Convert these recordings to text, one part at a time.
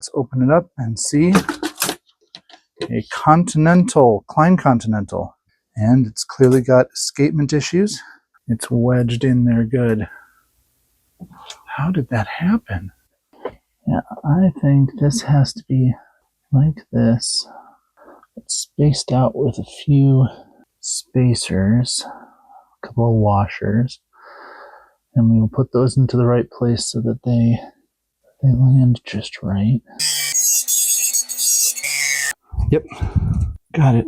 Let's open it up and see a Continental, Klein Continental. And it's clearly got escapement issues. It's wedged in there good. How did that happen? Yeah, I think this has to be like this. It's spaced out with a few spacers, a couple of washers, and we will put those into the right place so that they land just right. Yep, got it.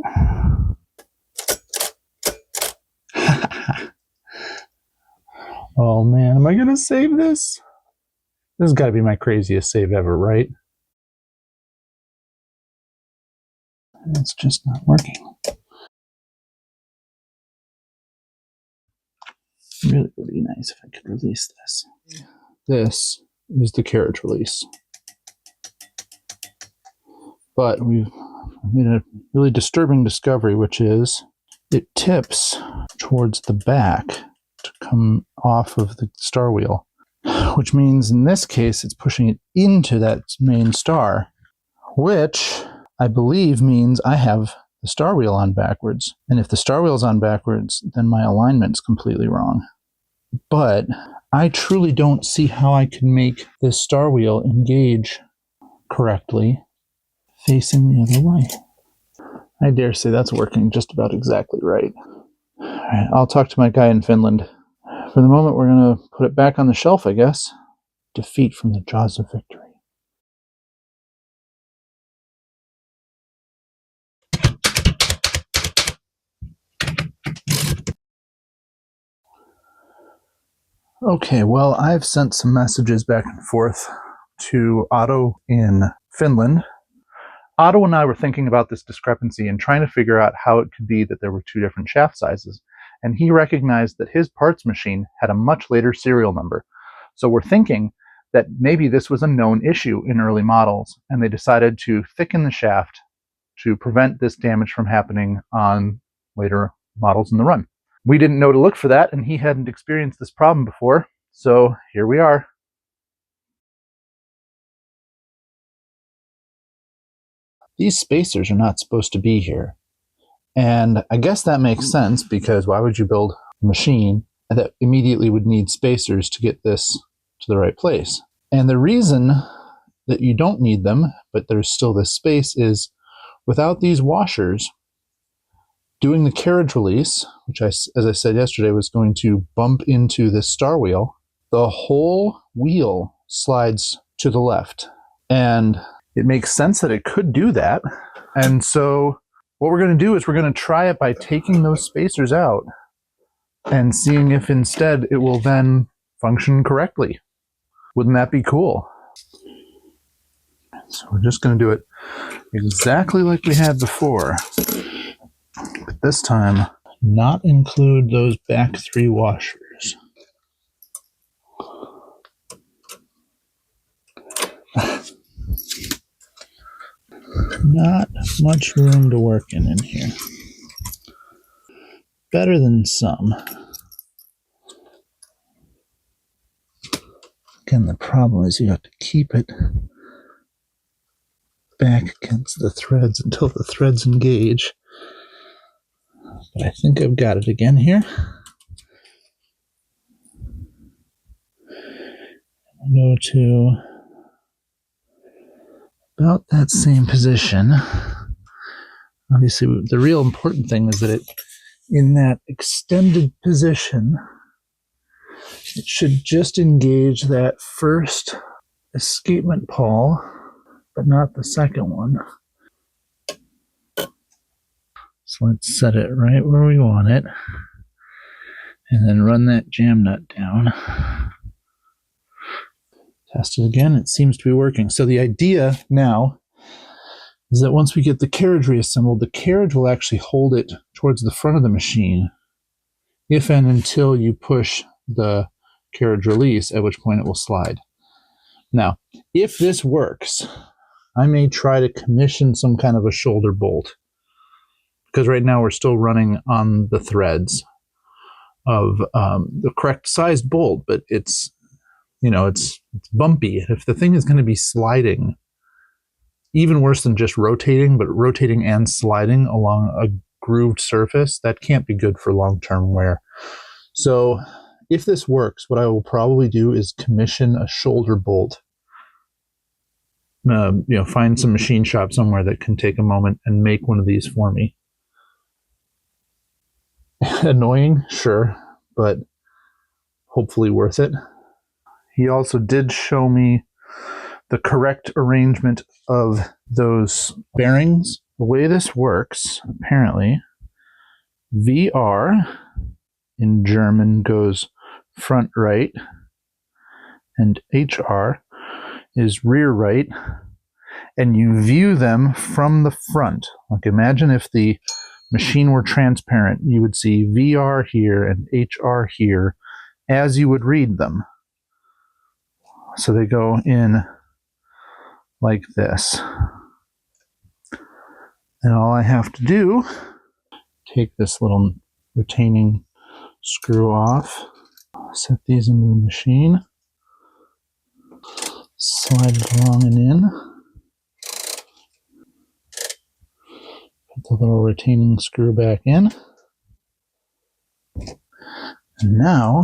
Oh man, am I gonna save this? This has got to be my craziest save ever, right? It's just not working. Really would be nice if I could release this. This is the carriage release. But we've made a really disturbing discovery, which is it tips towards the back to come off of the star wheel, which means in this case it's pushing it into that main star, which I believe means I have the star wheel on backwards. And if the star wheel's on backwards, then my alignment's completely wrong. But I truly don't see how I can make this star wheel engage correctly facing the other way. I dare say that's working just about exactly right. All right, I'll talk to my guy in Finland. For the moment, we're going to put it back on the shelf, I guess. Defeat from the jaws of victory. Okay, well, I've sent some messages back and forth to Otto in Finland. Otto and I were thinking about this discrepancy and trying to figure out how it could be that there were two different shaft sizes. And he recognized that his parts machine had a much later serial number. So we're thinking that maybe this was a known issue in early models, and they decided to thicken the shaft to prevent this damage from happening on later models in the run. We didn't know to look for that, and he hadn't experienced this problem before, so here we are. These spacers are not supposed to be here. And I guess that makes sense, because why would you build a machine that immediately would need spacers to get this to the right place? And the reason that you don't need them, but there's still this space, is without these washers, doing the carriage release, which as I said yesterday, was going to bump into this star wheel, the whole wheel slides to the left. And it makes sense that it could do that. And so what we're going to do is we're going to try it by taking those spacers out and seeing if instead it will then function correctly. Wouldn't that be cool? So we're just going to do it exactly like we had before. But this time, not include those back three washers. Not much room to work in here. Better than some. Again, the problem is you have to keep it back against the threads until the threads engage. But I think I've got it again here. Go to about that same position. Obviously, the real important thing is that it, in that extended position, it should just engage that first escapement pawl, but not the second one. So let's set it right where we want it, and then run that jam nut down. Test it again. It seems to be working. So the idea now is that once we get the carriage reassembled, the carriage will actually hold it towards the front of the machine if and until you push the carriage release, at which point it will slide. Now, if this works, I may try to commission some kind of a shoulder bolt, because right now we're still running on the threads of the correct sized bolt, but it's bumpy. If the thing is going to be sliding even worse than just rotating, but rotating and sliding along a grooved surface. That can't be good for long-term wear. So if this works, what I will probably do is commission a shoulder bolt. Find some machine shop somewhere that can take a moment and make one of these for me. Annoying, sure, but hopefully worth it. He also did show me the correct arrangement of those bearings. The way this works, apparently, VR in German goes front right, and HR is rear right, and you view them from the front. Like, imagine if the machine were transparent, you would see VR here and HR here as you would read them. So they go in like this. And all I have to do, take this little retaining screw off, set these into the machine, slide it along and in, put the little retaining screw back in, and now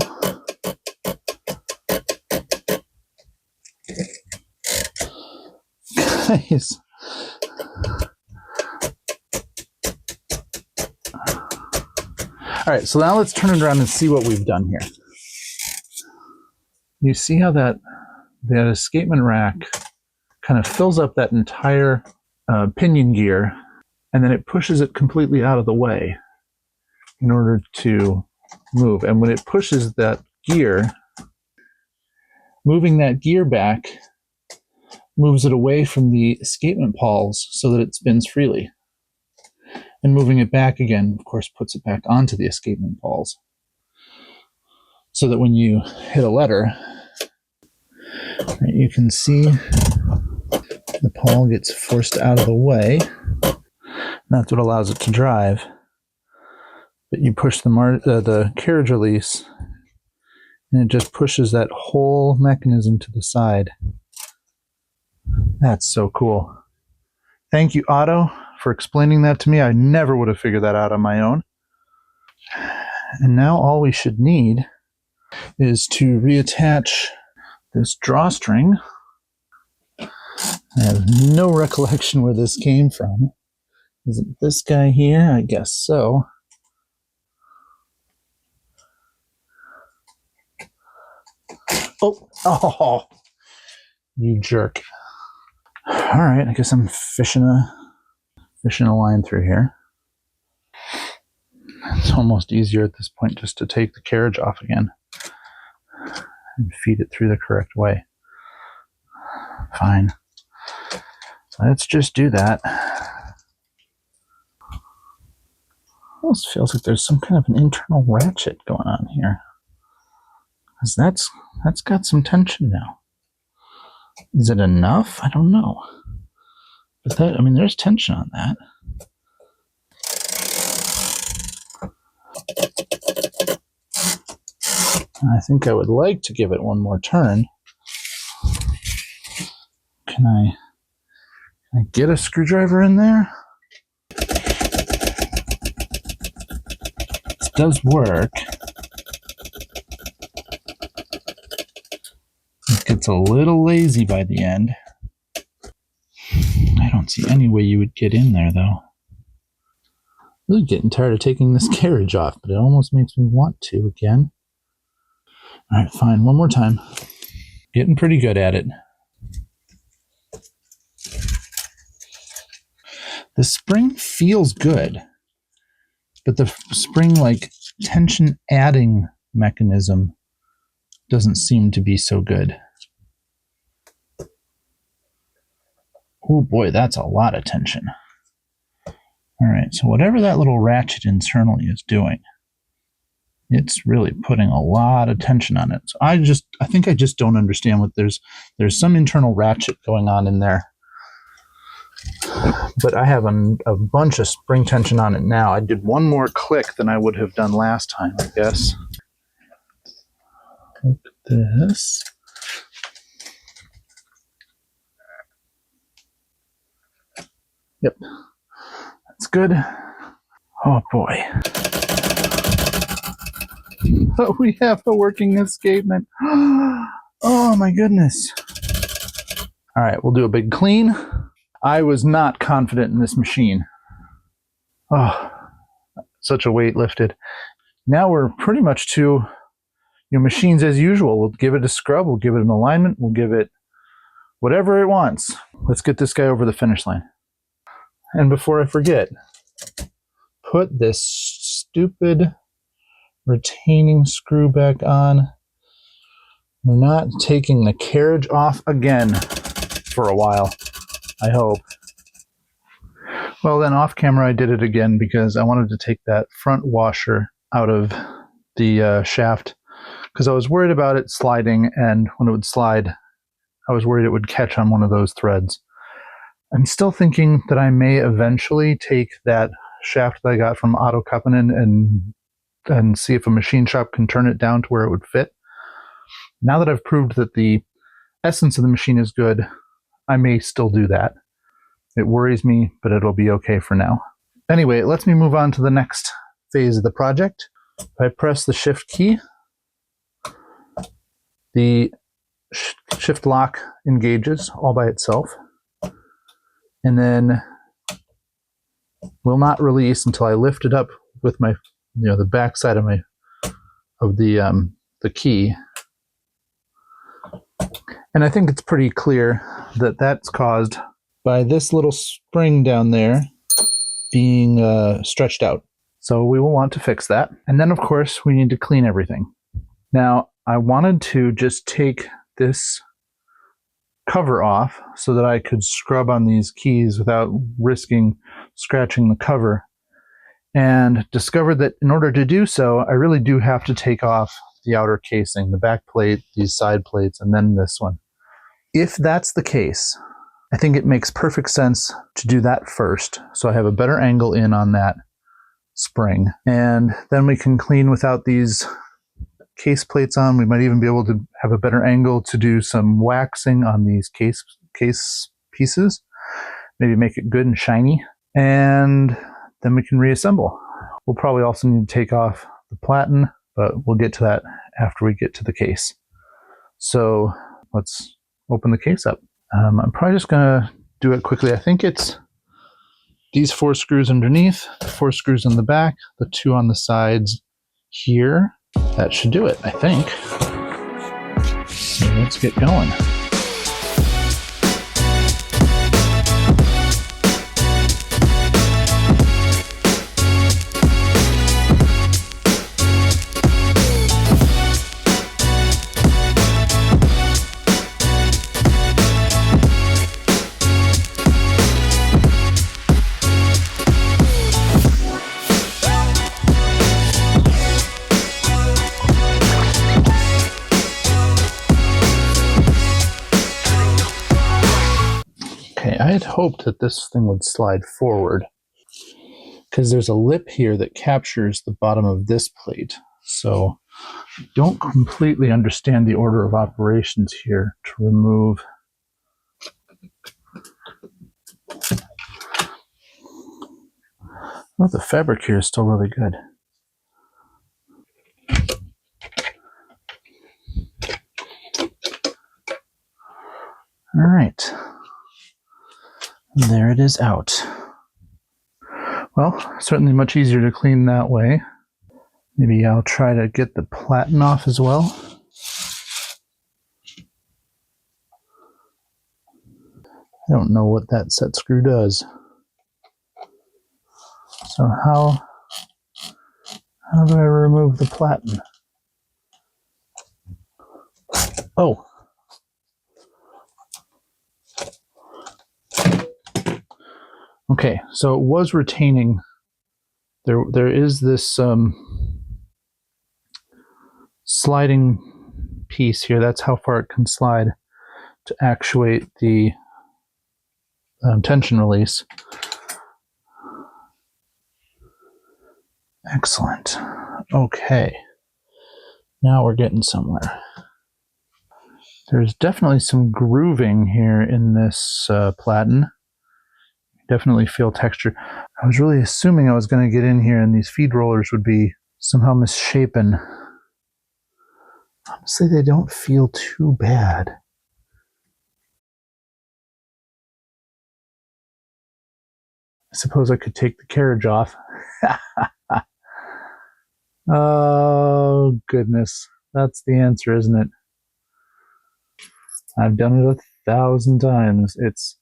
guys, all right, so now let's turn it around and see what we've done here. You see how that escapement rack kind of fills up that entire pinion gear, and then it pushes it completely out of the way in order to move. And when it pushes that gear, moving that gear back moves it away from the escapement pawls so that it spins freely. And moving it back again, of course, puts it back onto the escapement pawls, so that when you hit a letter, you can see the pawl gets forced out of the way. That's what allows it to drive. But you push the carriage release, and it just pushes that whole mechanism to the side. That's so cool. Thank you, Otto, for explaining that to me. I never would have figured that out on my own. And now all we should need is to reattach this drawstring. I have no recollection where this came from. Is it this guy here? I guess so. Oh, you jerk. All right, I guess I'm fishing a line through here. It's almost easier at this point just to take the carriage off again and feed it through the correct way. Fine. Let's just do that. Almost feels like there's some kind of an internal ratchet going on here, because that's got some tension now. Is it enough? I don't know. But there's tension on that. I think I would like to give it one more turn. Can I get a screwdriver in there? This does work. It gets a little lazy by the end. I don't see any way you would get in there, though. Really getting tired of taking this carriage off, but it almost makes me want to again. All right, fine. One more time. Getting pretty good at it. The spring feels good, but the spring, tension adding mechanism doesn't seem to be so good. Oh boy, that's a lot of tension. All right, so whatever that little ratchet internally is doing, it's really putting a lot of tension on it. So I think I just don't understand what there's some internal ratchet going on in there. But I have a bunch of spring tension on it now. I did one more click than I would have done last time, I guess. Look at this. Yep, that's good. Oh boy. Oh, we have a working escapement. Oh my goodness. All right, we'll do a big clean. I was not confident in this machine. Oh, such a weight lifted. Now we're pretty much to machines as usual. We'll give it a scrub, we'll give it an alignment, we'll give it whatever it wants. Let's get this guy over the finish line. And before I forget, put this stupid retaining screw back on. We're not taking the carriage off again for a while, I hope. Well, then off camera I did it again because I wanted to take that front washer out of the shaft because I was worried about it sliding, and when it would slide, I was worried it would catch on one of those threads. I'm still thinking that I may eventually take that shaft that I got from Auto Continental and see if a machine shop can turn it down to where it would fit. Now that I've proved that the essence of the machine is good, I may still do that. It worries me, but it'll be okay for now. Anyway, it lets me move on to the next phase of the project. If I press the shift key, the shift lock engages all by itself, and then will not release until I lift it up with my, the back side of the key. And I think it's pretty clear that that's caused by this little spring down there being stretched out. So we will want to fix that. And then, of course, we need to clean everything. Now, I wanted to just take this cover off so that I could scrub on these keys without risking scratching the cover, and discovered that in order to do so, I really do have to take off the outer casing, the back plate, these side plates, and then this one. If that's the case, I think it makes perfect sense to do that first, so I have a better angle in on that spring, and then we can clean without these case plates on. We might even be able to have a better angle to do some waxing on these case pieces, maybe make it good and shiny, and then we can reassemble. We'll probably also need to take off the Platen, but we'll get to that after we get to the case. So let's open the case up. I'm probably just going to do it quickly. I think it's these 4 screws underneath, the 4 screws in the back, the 2 on the sides here. That should do it, I think. So let's get going. I had hoped that this thing would slide forward because there's a lip here that captures the bottom of this plate. So I don't completely understand the order of operations here to remove. Well, the fabric here is still really good. All right. There it is out. Well, certainly much easier to clean that way. Maybe I'll try to get the Platen off as well. I don't know what that set screw does. So how do I remove the Platen? Oh. Okay, so it was retaining. There is this sliding piece here. That's how far it can slide to actuate the tension release. Excellent. Okay, now we're getting somewhere. There's definitely some grooving here in this Platen. definitely feel texture. I was really assuming I was going to get in here and these feed rollers would be somehow misshapen. Honestly, they don't feel too bad. I suppose I could take the carriage off. Oh, goodness. That's the answer, isn't it? I've done it 1,000 times. It's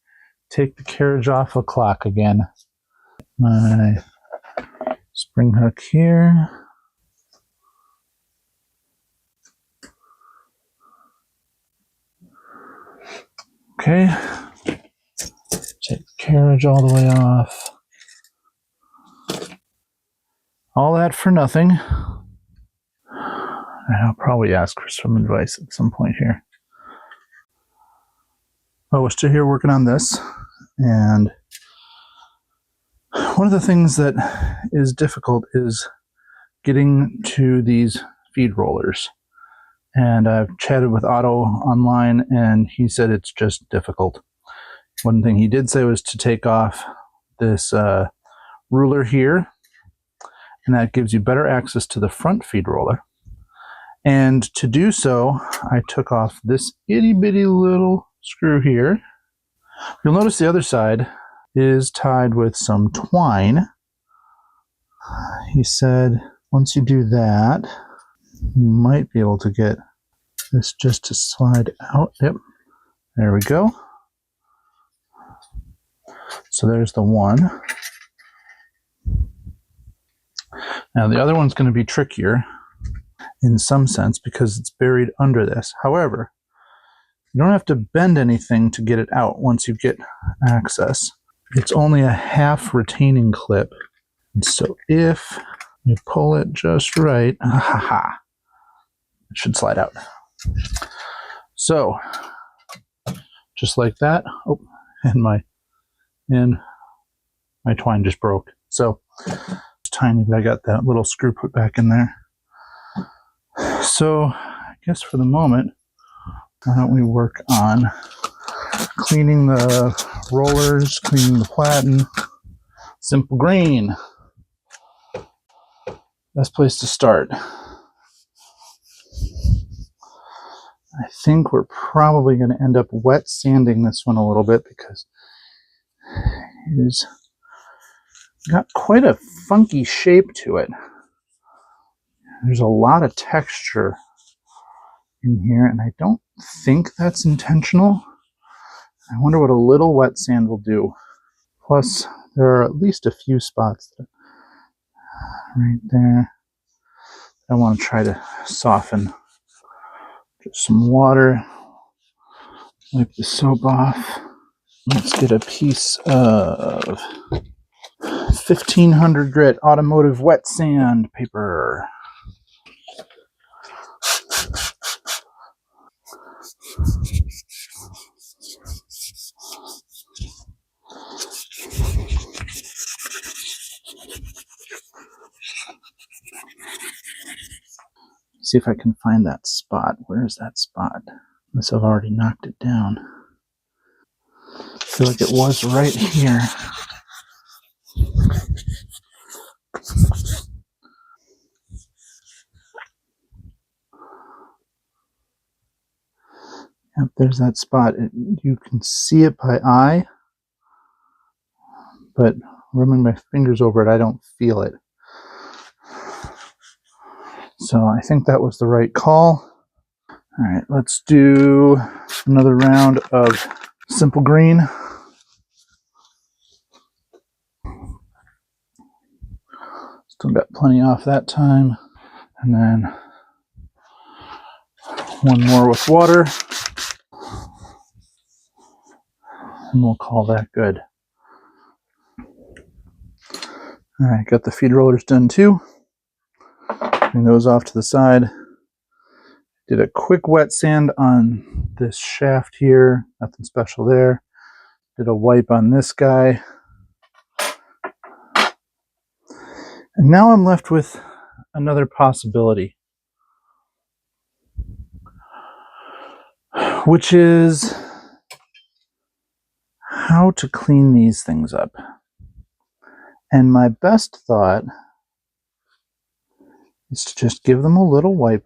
take the carriage off a clock again. My spring hook here. Okay. Take the carriage all the way off. All that for nothing. I'll probably ask for some advice at some point here. Oh, we're still here working on this. And one of the things that is difficult is getting to these feed rollers. And I've chatted with Otto online, and he said it's just difficult. One thing he did say was to take off this ruler here, and that gives you better access to the front feed roller. And to do so, I took off this itty bitty little screw here. You'll notice the other side is tied with some twine. He said once you do that, you might be able to get this just to slide out. Yep, there we go. So there's the one. Now the other one's going to be trickier in some sense because it's buried under this. However, you don't have to bend anything to get it out once you get access. It's only a half retaining clip. And so if you pull it just right, it should slide out. So just like that. Oh, and my twine just broke. So it's tiny, but I got that little screw put back in there. So I guess for the moment, why don't we work on cleaning the rollers, cleaning the platen. Simple green. Best place to start. I think we're probably going to end up wet sanding this one a little bit because it's got quite a funky shape to it. There's a lot of texture in here, and I don't think that's intentional. I wonder what a little wet sand will do. Plus, there are at least a few spots right there I want to try to soften. Just some water. Wipe the soap off. Let's get a piece of 1500 grit automotive wet sand paper. See if I can find that spot. Where is that spot? Unless I've already knocked it down. I feel like it was right here. Yep, there's that spot. You can see it by eye, but rubbing my fingers over it, I don't feel it. So I think that was the right call. All right, let's do another round of simple green. Still got plenty off that time. And then one more with water. And we'll call that good. All right, got the feed rollers done too. Bring those off to the side. Did a quick wet sand on this shaft here. Nothing special there. Did a wipe on this guy. And now I'm left with another possibility, which is how how to clean these things up. And my best thought is to just give them a little wipe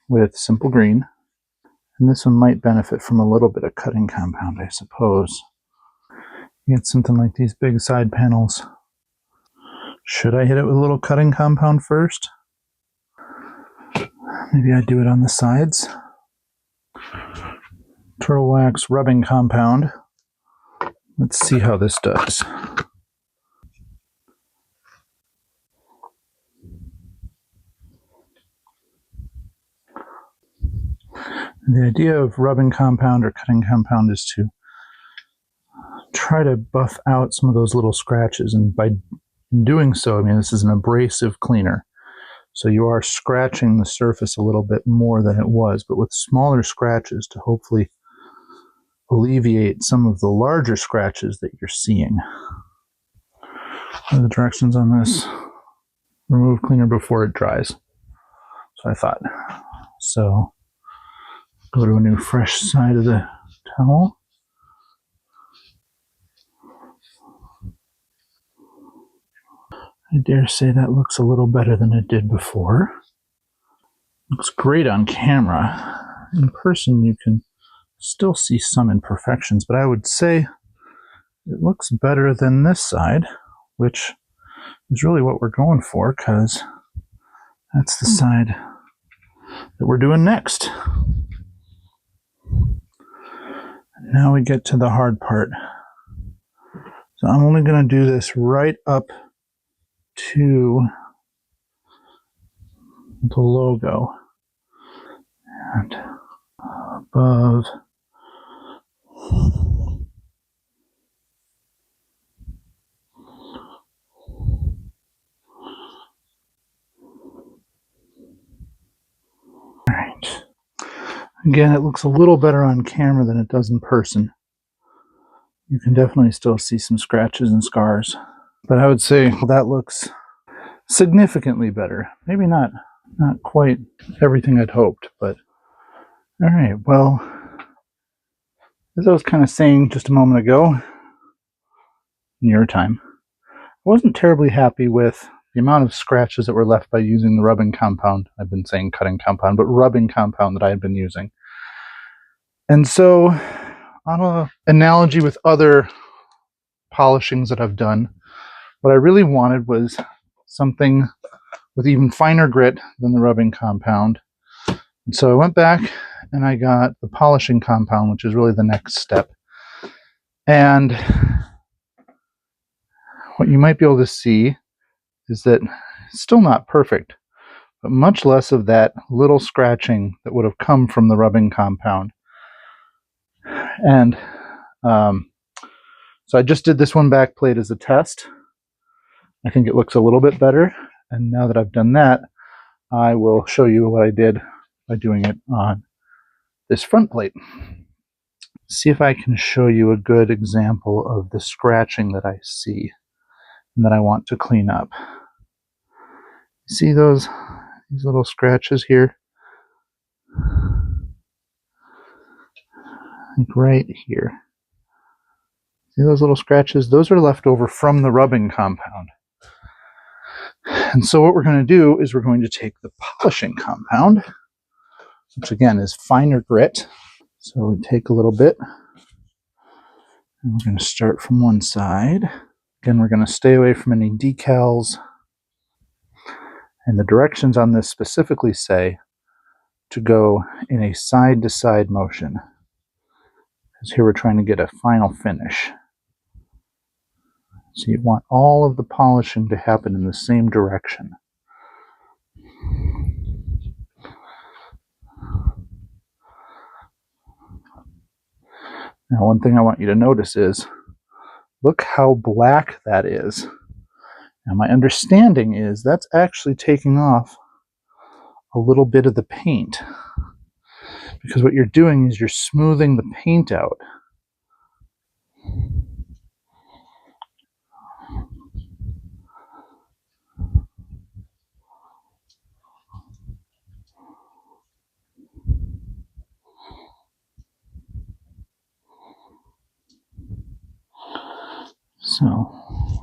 with Simple Green. And this one might benefit from a little bit of cutting compound, I suppose. You get something like these big side panels. Should I hit it with a little cutting compound first? Maybe I do it on the sides. Turtle wax rubbing compound. Let's see how this does. The idea of rubbing compound or cutting compound is to try to buff out some of those little scratches, and by doing so, I mean, this is an abrasive cleaner. So you are scratching the surface a little bit more than it was, but with smaller scratches to hopefully alleviate some of the larger scratches that you're seeing. What are the directions on this? Remove cleaner before it dries. So I thought. So go to a new fresh side of the towel. I dare say that looks a little better than it did before. Looks great on camera. In person, you can still see some imperfections, but I would say it looks better than this side, which is really what we're going for, because that's the side that we're doing next. Now we get to the hard part. So I'm only going to do this right up to the logo and above. All right. Again, it looks a little better on camera than it does in person. You can definitely still see some scratches and scars, but I would say that looks significantly better. Maybe not quite everything I'd hoped, but all right. Well, as I was kind of saying just a moment ago, in your time, I wasn't terribly happy with the amount of scratches that were left by using the rubbing compound. I've been saying cutting compound, but rubbing compound that I had been using. And so, on an analogy with other polishings that I've done, what I really wanted was something with even finer grit than the rubbing compound. And so I went back and I got the polishing compound, which is really the next step. And what you might be able to see is that it's still not perfect, but much less of that little scratching that would have come from the rubbing compound. And so I just did this one back plate as a test. I think it looks a little bit better. And now that I've done that, I will show you what I did by doing it on this front plate. See if I can show you a good example of the scratching that I see and that I want to clean up. See these little scratches here? Like right here. See those little scratches? Those are left over from the rubbing compound. And so what we're going to do is we're going to take the polishing compound, which again is finer grit. So we take a little bit, and we're going to start from one side. Again, we're going to stay away from any decals. And the directions on this specifically say to go in a side-to-side motion, because here we're trying to get a final finish. So you want all of the polishing to happen in the same direction. Now, one thing I want you to notice is, look how black that is. Now, my understanding is that's actually taking off a little bit of the paint, because what you're doing is you're smoothing the paint out. So,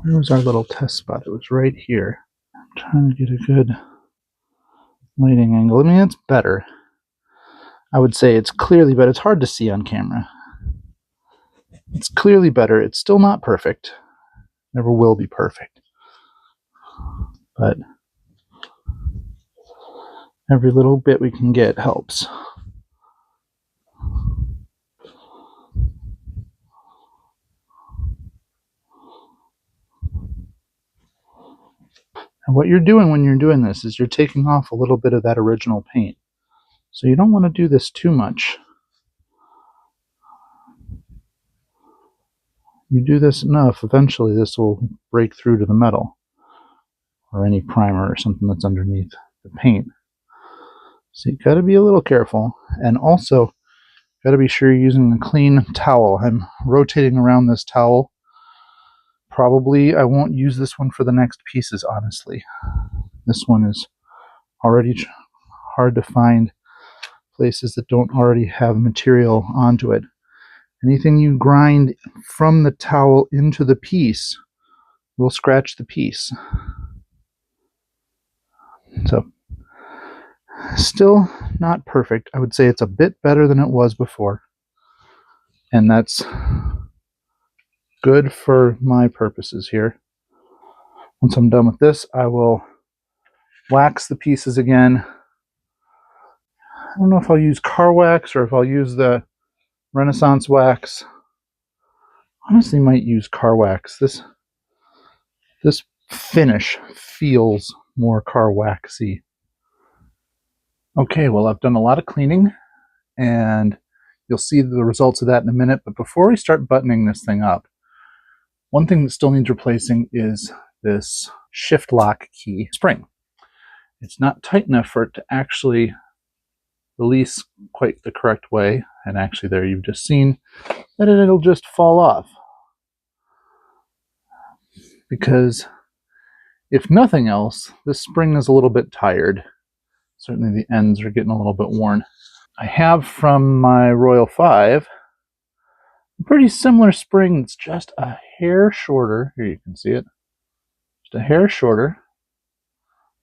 where was our little test spot? It was right here. I'm trying to get a good lighting angle. I mean, it's better. I would say it's clearly better. It's hard to see on camera. It's clearly better. It's still not perfect. Never will be perfect. But every little bit we can get helps. And what you're doing when you're doing this is you're taking off a little bit of that original paint. So you don't want to do this too much. You do this enough, eventually this will break through to the metal or any primer or something that's underneath the paint. So you got to be a little careful, and also got to be sure you're using a clean towel. I'm rotating around this towel. Probably I won't use this one for the next pieces, honestly. This one is already hard to find places that don't already have material onto it. Anything you grind from the towel into the piece will scratch the piece. So, still not perfect. I would say it's a bit better than it was before. And that's good for my purposes here. Once I'm done with this, I will wax the pieces again. I don't know if I'll use car wax or if I'll use the Renaissance wax. Honestly, might use car wax. This finish feels more car waxy. Okay, well, I've done a lot of cleaning, and you'll see the results of that in a minute. But before we start buttoning this thing up, one thing that still needs replacing is this shift lock key spring. It's not tight enough for it to actually release quite the correct way. And actually there you've just seen that it'll just fall off. Because if nothing else, this spring is a little bit tired. Certainly the ends are getting a little bit worn. I have from my Royal 5 a pretty similar spring that's just a hair shorter. Here you can see it. Just a hair shorter.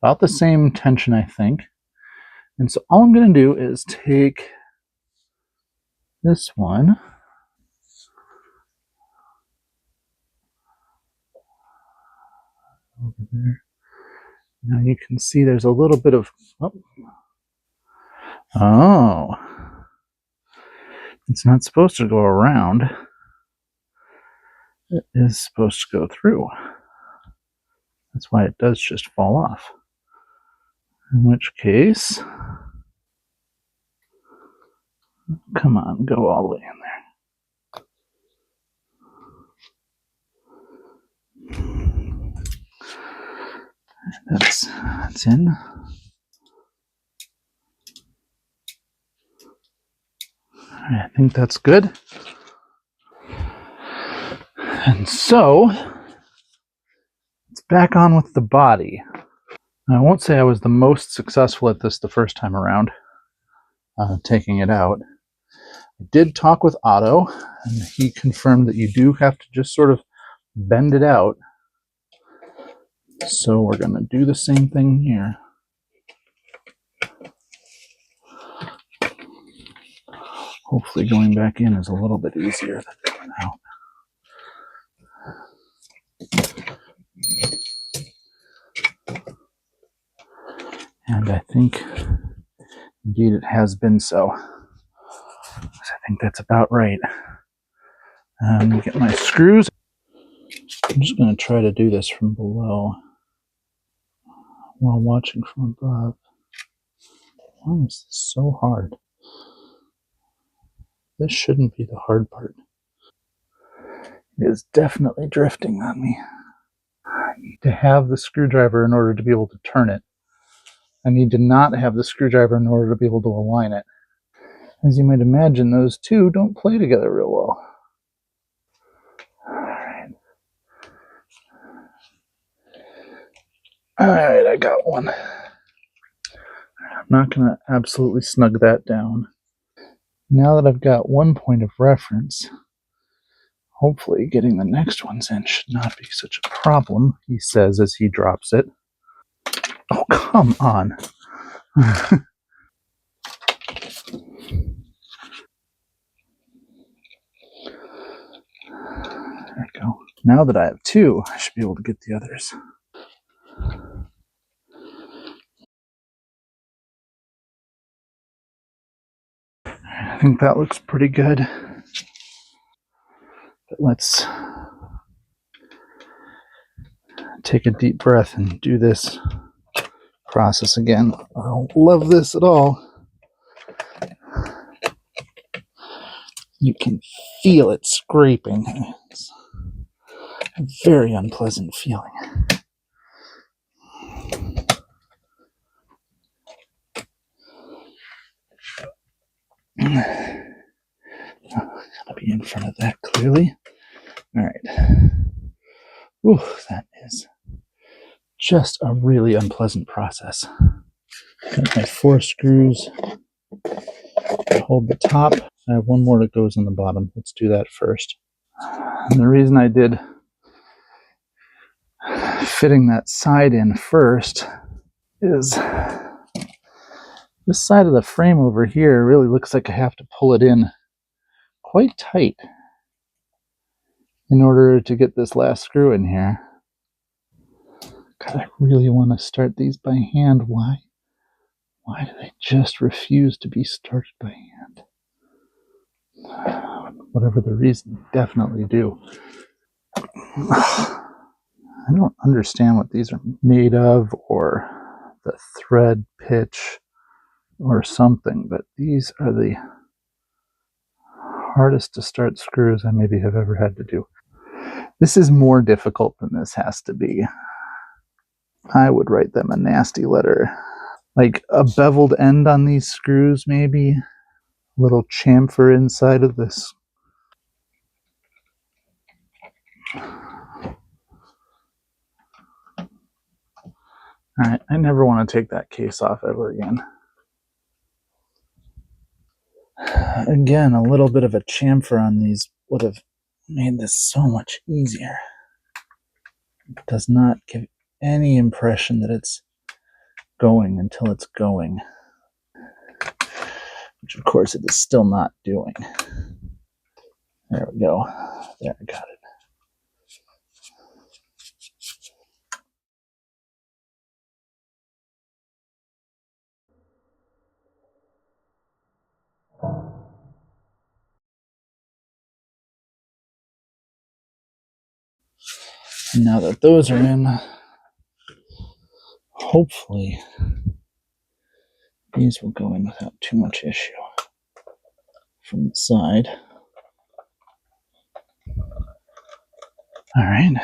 About the same tension, I think. And so all I'm going to do is take this one. Over there. Now you can see there's a little bit of... Oh. It's not supposed to go around. It is supposed to go through. That's why it does just fall off. In which case... Come on, go all the way in there. That's in. I think that's good. And so, it's back on with the body. Now, I won't say I was the most successful at this the first time around, taking it out. I did talk with Otto, and he confirmed that you do have to just sort of bend it out. So we're going to do the same thing here. Hopefully going back in is a little bit easier than going out. And I think, indeed, it has been so. I think that's about right. Let me get my screws. I'm just going to try to do this from below while watching from above. Why is this so hard? This shouldn't be the hard part. It is definitely drifting on me. I need to have the screwdriver in order to be able to turn it. I need to not have the screwdriver in order to be able to align it. As you might imagine, those two don't play together real well. Alright, I got one. I'm not going to absolutely snug that down. Now that I've got one point of reference, Hopefully getting the next ones in should not be such a problem, he says as he drops it. Oh, come on. There we go. Now that I have two, I should be able to get the others. I think that looks pretty good. But let's take a deep breath and do this process again. I don't love this at all. You can feel it scraping. It's a very unpleasant feeling. Gotta be in front of that clearly. All right. Ooh, that is just a really unpleasant process. Got my 4 screws to hold the top. I have one more that goes on the bottom. Let's do that first. And the reason I did fitting that side in first is this side of the frame over here really looks like I have to pull it in quite tight in order to get this last screw in here. God, I really want to start these by hand. Why do they just refuse to be started by hand? Whatever the reason, definitely do. I don't understand what these are made of, or the thread pitch or something, but these are the hardest to start screws I maybe have ever had to do. This is more difficult than this has to be. I would write them a nasty letter. Like a beveled end on these screws, maybe. A little chamfer inside of this. Alright, I never want to take that case off ever again. Again, a little bit of a chamfer on these would have made this so much easier. It does not give any impression that it's going until it's going. Which of course it is still not doing. There we go. There, I got it. And now that those are in, hopefully these will go in without too much issue from the side. All right,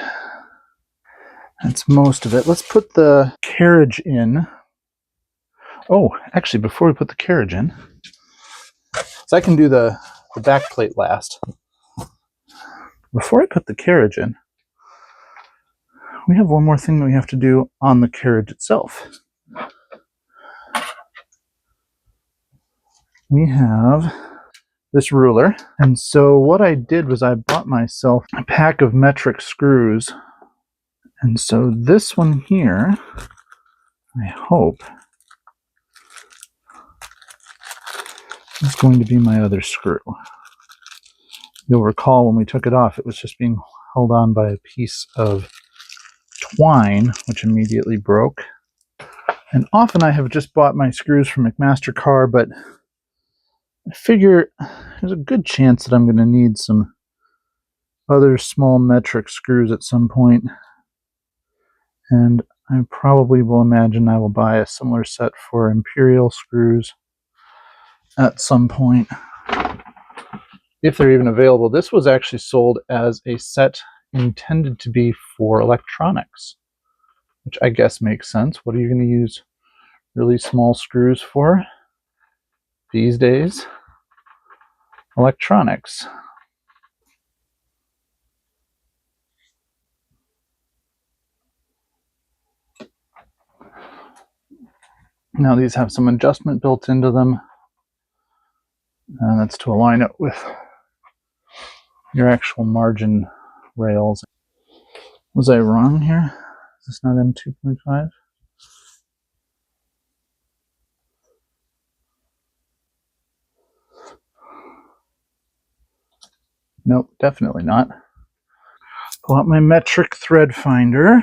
that's most of it. Let's put the carriage in. Oh, actually, before we put the carriage in, so I can do the back plate last. Before I put the carriage in, we have one more thing that we have to do on the carriage itself. We have this ruler, and so what I did was I bought myself a pack of metric screws, and so this one here, I hope, is going to be my other screw. You'll recall when we took it off, it was just being held on by a piece of twine, which immediately broke. And often I have just bought my screws from McMaster-Carr, but I figure there's a good chance that I'm going to need some other small metric screws at some point. And I probably will imagine I will buy a similar set for Imperial screws at some point, if they're even available. This was actually sold as a set intended to be for electronics, which I guess makes sense. What are you going to use really small screws for these days? Electronics. Now these have some adjustment built into them, and that's to align it with your actual margin rails. Was I wrong here? Is this not M2.5? Nope, definitely not. Pull out my metric thread finder.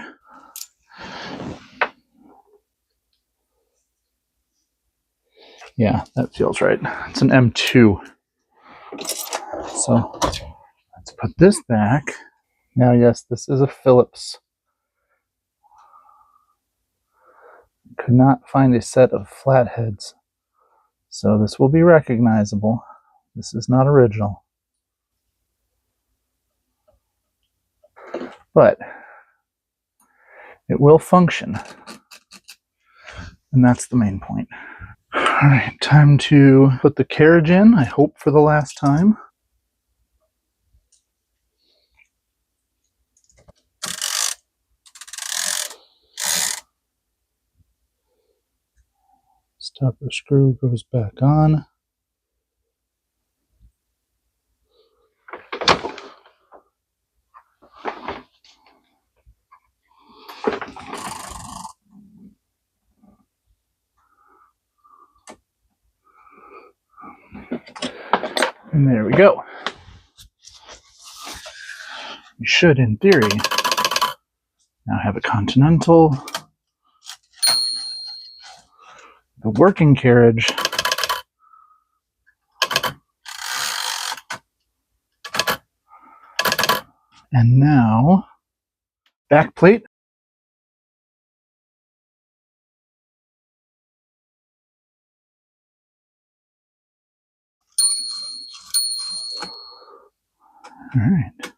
Yeah, that feels right. It's an M2. So let's put this back. Now, yes, this is a Phillips. Could not find a set of flatheads, so this will be recognizable. This is not original. But it will function, and that's the main point. All right, time to put the carriage in, I hope for the last time. Stopper screw goes back on. And there we go. We should, in theory, now have a Continental, the working carriage, and now back plate. All right.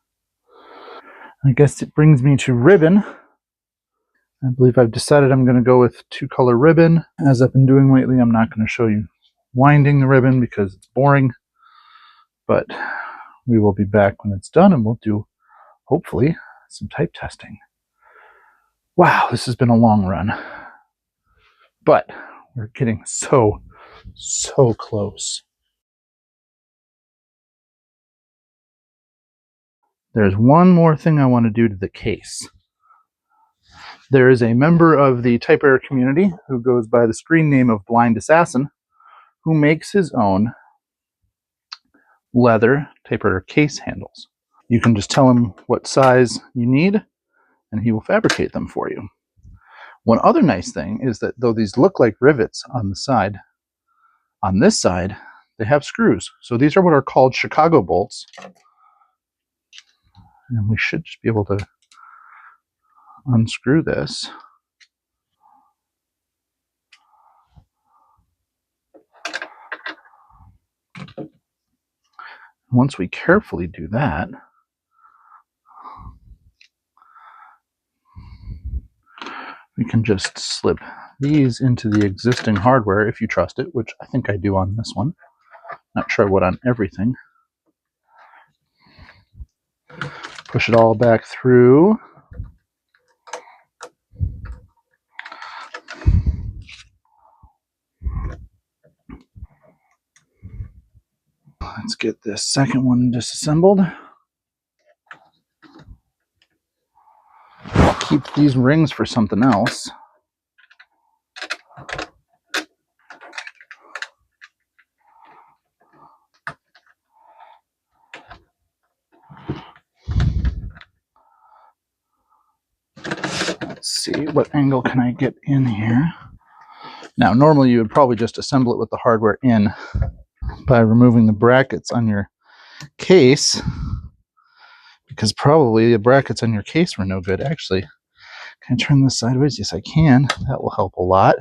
I guess it brings me to ribbon. I believe I've decided I'm going to go with 2-color ribbon. As I've been doing lately, I'm not going to show you winding the ribbon because it's boring, but we will be back when it's done and we'll do, hopefully, some type testing. Wow, this has been a long run, but we're getting so close. There's one more thing I want to do to the case. There is a member of the typewriter community who goes by the screen name of Blind Assassin who makes his own leather typewriter case handles. You can just tell him what size you need and he will fabricate them for you. One other nice thing is that though these look like rivets on the side, on this side they have screws. So these are what are called Chicago bolts. And we should just be able to unscrew this. Once we carefully do that, we can just slip these into the existing hardware if you trust it, which I think I do on this one. Not sure what on everything. Push it all back through. Let's get this second one disassembled. I'll keep these rings for something else. Let's see, what angle can I get in here? Now, normally you would probably just assemble it with the hardware in by removing the brackets on your case, because probably the brackets on your case were no good. Actually, can I turn this sideways? Yes, I can. That will help a lot.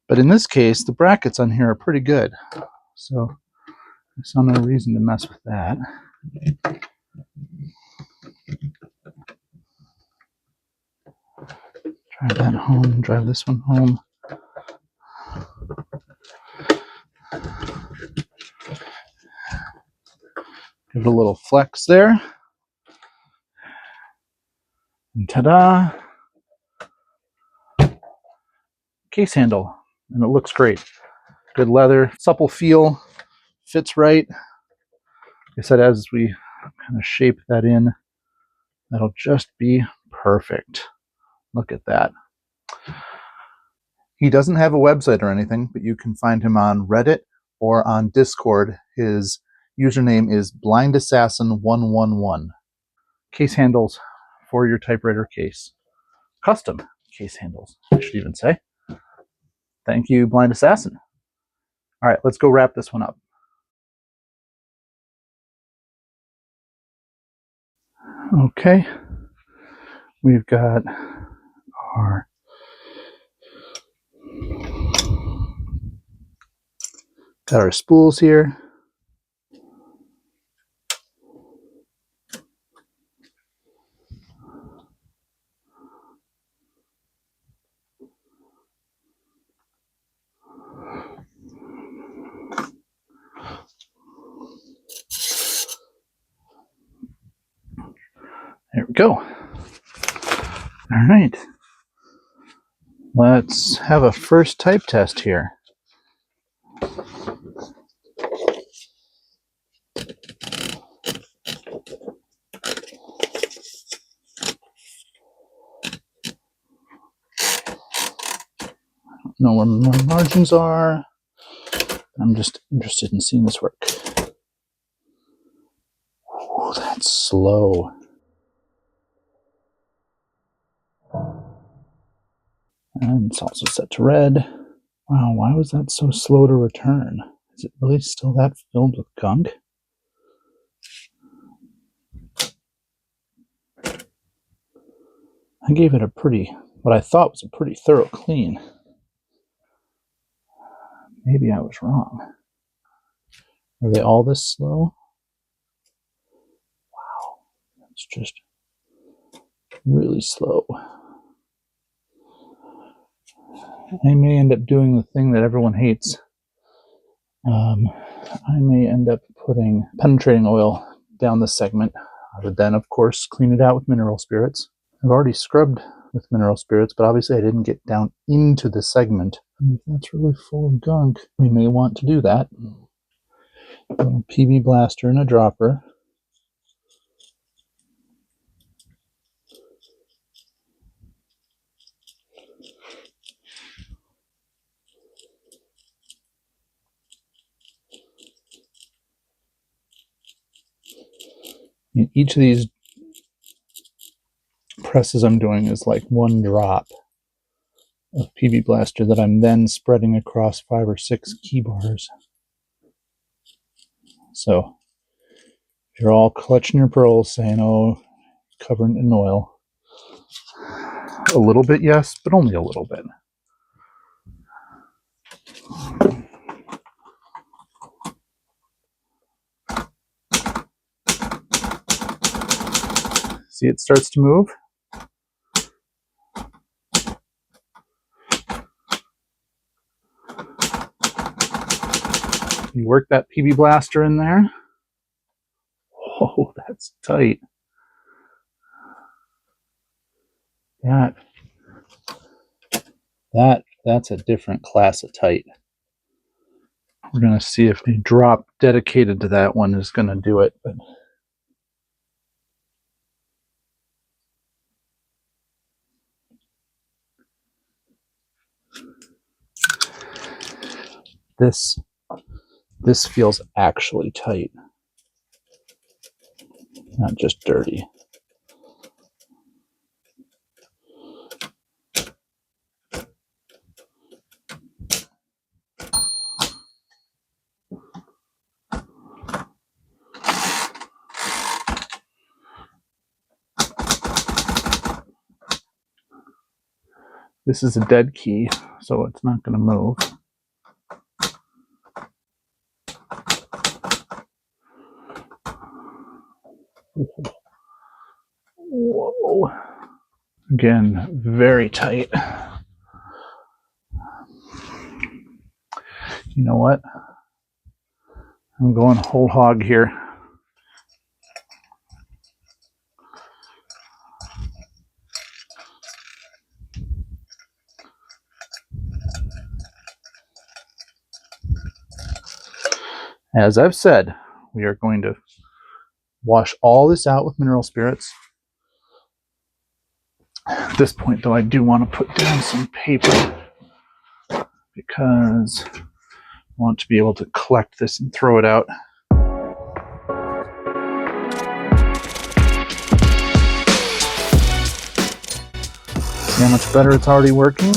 But in this case, the brackets on here are pretty good. So I saw no reason to mess with that. Drive that home, drive this one home. Give it a little flex there. And ta-da! Case handle. And it looks great. Good leather, supple feel, fits right. Like I said, as we kind of shape that in, that'll just be perfect. Look at that. He doesn't have a website or anything, but you can find him on Reddit or on Discord. His username is blindassassin111. Case handles for your typewriter case. Custom case handles, I should even say. Thank you, Blind Assassin. All right, let's go wrap this one up. Okay, we've got our spools here. There we go. All right. Let's have a first type test here. Know where my margins are. I'm just interested in seeing this work. Oh, that's slow. And it's also set to red. Wow, why was that so slow to return? Is it really still that filled with gunk? I gave it what I thought was a pretty thorough clean. Maybe I was wrong. Are they all this slow? Wow, that's just really slow. I may end up doing the thing that everyone hates. I may end up putting penetrating oil down the segment. I would then, of course, clean it out with mineral spirits. I've already scrubbed with mineral spirits, but obviously I didn't get down into the segment. And if that's really full of gunk, we may want to do that. A little PB blaster and a dropper. Each of these presses I'm doing is like one drop of PB blaster that I'm then spreading across 5 or 6 key bars. So if you're all clutching your pearls saying, oh, covered in oil, a little bit, yes, but only a little bit. See, it starts to move. You work that PB blaster in there. Oh, that's tight. That's a different class of tight. We're going to see if a drop dedicated to that one is going to do it. But this feels actually tight, not just dirty. This is a dead key, so it's not going to move. Whoa. Again, very tight. You know what? I'm going whole hog here. As I've said, we are going to wash all this out with mineral spirits. At this point, though, I do want to put down some paper because I want to be able to collect this and throw it out. See how much better it's already working?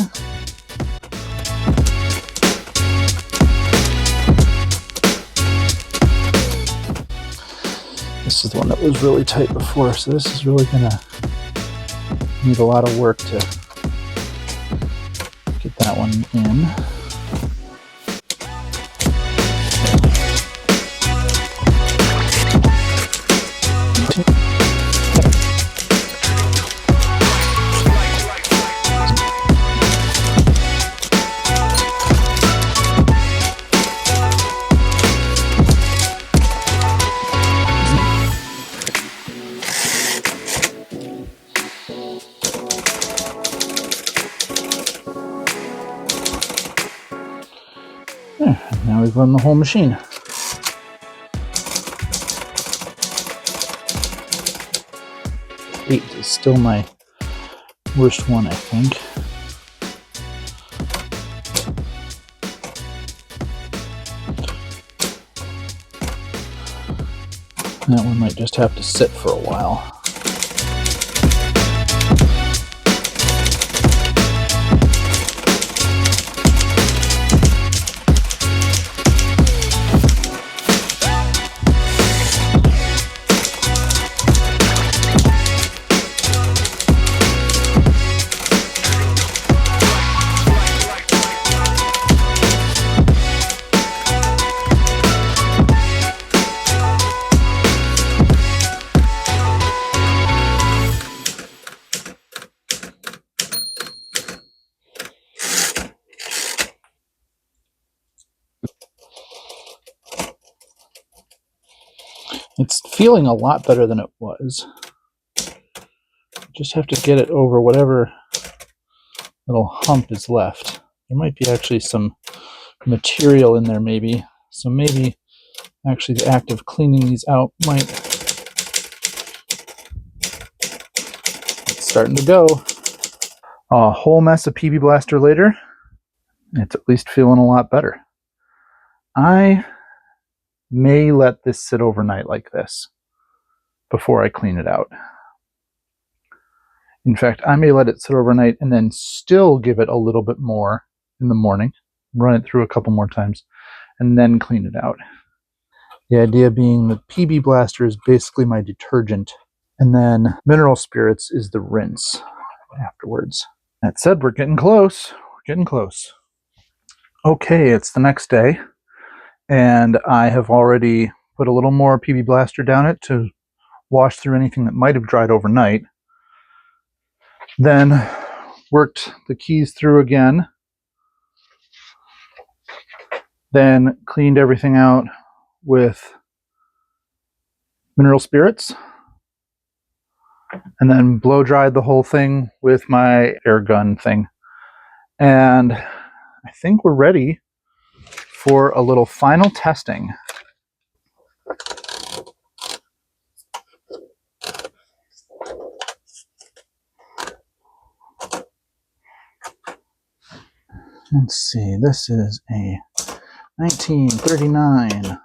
This is the one that was really tight before, so this is really gonna need a lot of work to get that one in. There, now we've run the whole machine. Eight is still my worst one, I think. That one might just have to sit for a while. It's feeling a lot better than it was. Just have to get it over whatever little hump is left. There might be actually some material in there maybe. So maybe actually the act of cleaning these out might... It's starting to go. A whole mess of PB Blaster later. It's at least feeling a lot better. I may let this sit overnight like this before I clean it out. In fact, I may let it sit overnight and then still give it a little bit more in the morning, run it through a couple more times, and then clean it out. The idea being that PB Blaster is basically my detergent, and then mineral spirits is the rinse afterwards. That said, we're getting close. We're getting close. Okay, it's the next day, and I have already put a little more PB Blaster down it to wash through anything that might have dried overnight. Then worked the keys through again. Then cleaned everything out with mineral spirits. And then blow dried the whole thing with my air gun thing. And I think we're ready for a little final testing. Let's see, this is a 1939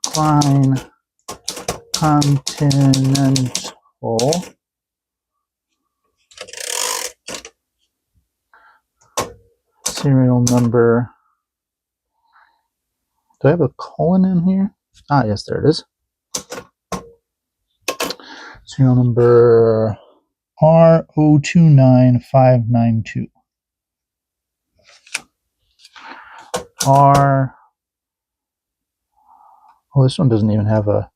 Klein Continental serial number. Do I have a colon in here? Ah, yes, there it is. Serial number R029592. Oh, this one doesn't even have a...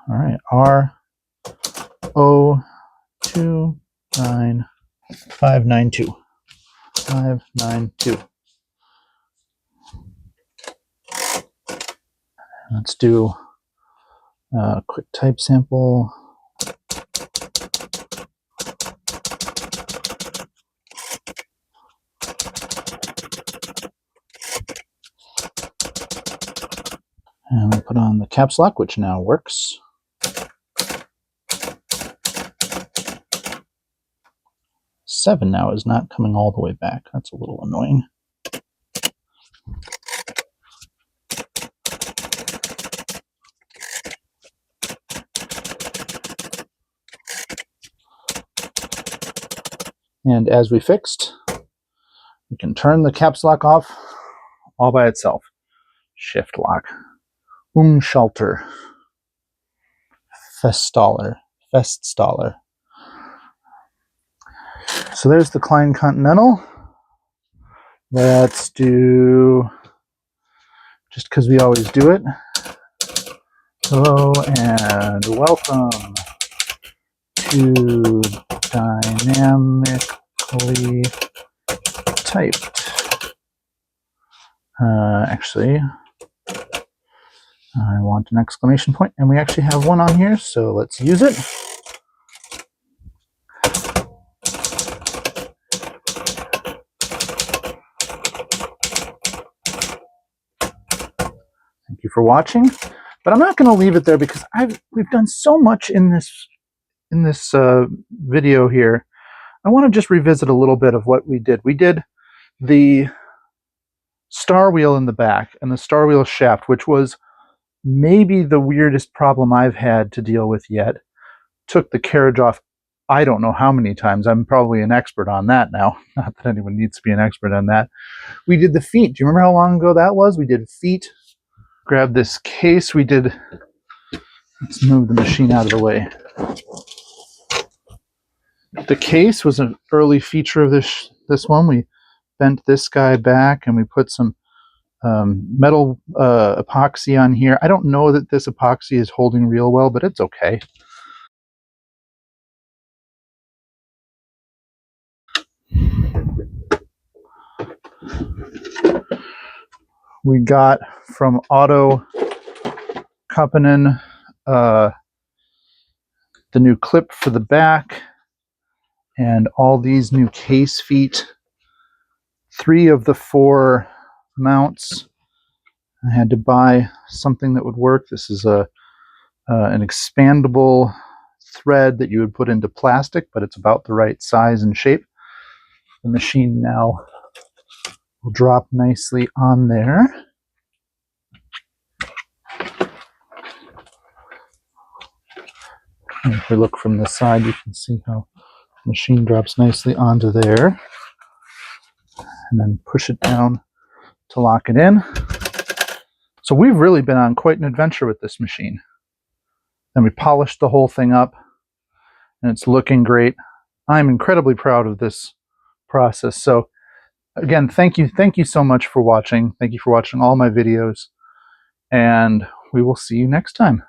All right, R029592. 592. Let's do a quick type sample. And we put on the caps lock, which now works. Seven now is not coming all the way back. That's a little annoying. And as we fixed, we can turn the caps lock off all by itself. Shift lock. Umschalter. Feststaller. So there's the Klein Continental. Let's do, just because we always do it, hello and welcome to Dynamically Typed. Actually, I want an exclamation point, and we actually have one on here, so let's use it. Thank you for watching, but I'm not going to leave it there because we've done so much in this video here. I want to just revisit a little bit of what we did. We did the star wheel in the back and the star wheel shaft, which was maybe the weirdest problem I've had to deal with yet. Took the carriage off I don't know how many times. I'm probably an expert on that now. Not that anyone needs to be an expert on that. We did the feet. Do you remember how long ago that was? We did feet. Grab this case. We did. Let's move the machine out of the way. The case was an early feature of this one. We bent this guy back and we put some metal epoxy on here. I don't know that this epoxy is holding real well, but it's okay. We got from Auto Continental the new clip for the back and all these new case feet. 3 of the 4 mounts. I had to buy something that would work. This is an expandable thread that you would put into plastic, but it's about the right size and shape. The machine now will drop nicely on there. And if we look from the side, you can see how the machine drops nicely onto there. And then push it down to lock it in. So we've really been on quite an adventure with this machine. And we polished the whole thing up, and it's looking great. I'm incredibly proud of this process. So again, thank you so much for watching. Thank you for watching all my videos, and we will see you next time.